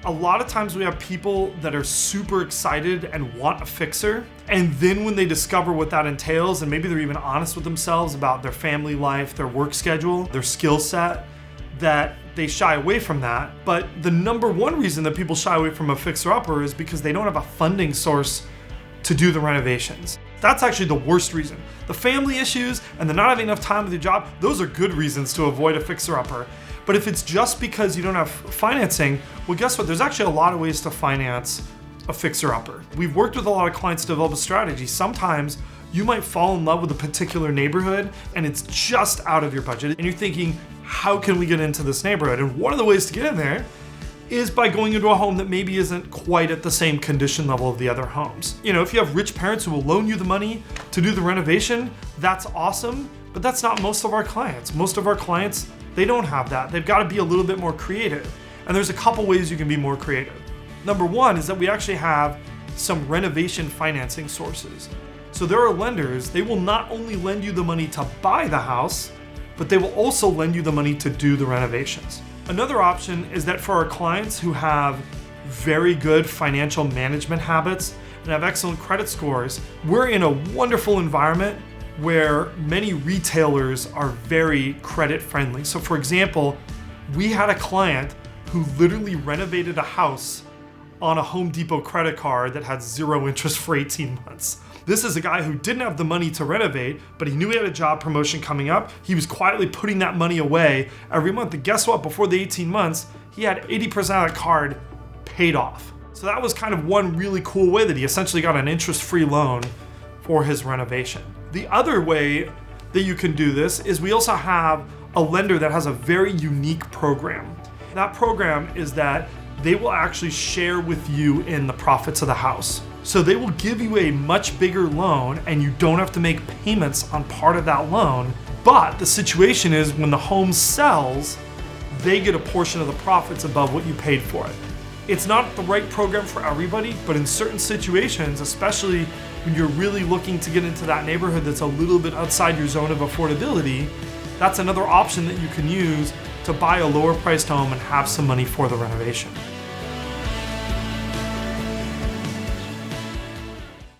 A lot of times we have people that are super excited and want a fixer, and then when they discover what that entails, and maybe they're even honest with themselves about their family life, their work schedule, their skill set, that they shy away from that. But the number one reason that people shy away from a fixer-upper is because they don't have a funding source to do the renovations. That's actually the worst reason. The family issues and the not having enough time with your job, those are good reasons to avoid a fixer-upper. But if it's just because you don't have financing, well, guess what? There's actually a lot of ways to finance a fixer-upper. We've worked with a lot of clients to develop a strategy. Sometimes you might fall in love with a particular neighborhood and it's just out of your budget and you're thinking, how can we get into this neighborhood? And one of the ways to get in there is by going into a home that maybe isn't quite at the same condition level of the other homes. You know, if you have rich parents who will loan you the money to do the renovation, that's awesome, but that's not most of our clients. Most of our clients, they don't have that. They've got to be a little bit more creative. And there's a couple ways you can be more creative. Number one is that we actually have some renovation financing sources. So there are lenders, they will not only lend you the money to buy the house, but they will also lend you the money to do the renovations. Another option is that for our clients who have very good financial management habits and have excellent credit scores, we're in a wonderful environment where many retailers are very credit friendly. So for example, we had a client who literally renovated a house on a Home Depot credit card that had 0 interest for 18 months. This is a guy who didn't have the money to renovate, but he knew he had a job promotion coming up. He was quietly putting that money away every month. And guess what? Before the 18 months, he had 80% of that card paid off. So that was kind of one really cool way that he essentially got an interest-free loan for his renovation. The other way that you can do this is we also have a lender that has a very unique program. That program is that they will actually share with you in the profits of the house. So they will give you a much bigger loan and you don't have to make payments on part of that loan. But the situation is when the home sells, they get a portion of the profits above what you paid for it. It's not the right program for everybody, but in certain situations, especially when you're really looking to get into that neighborhood that's a little bit outside your zone of affordability, that's another option that you can use to buy a lower priced home and have some money for the renovation.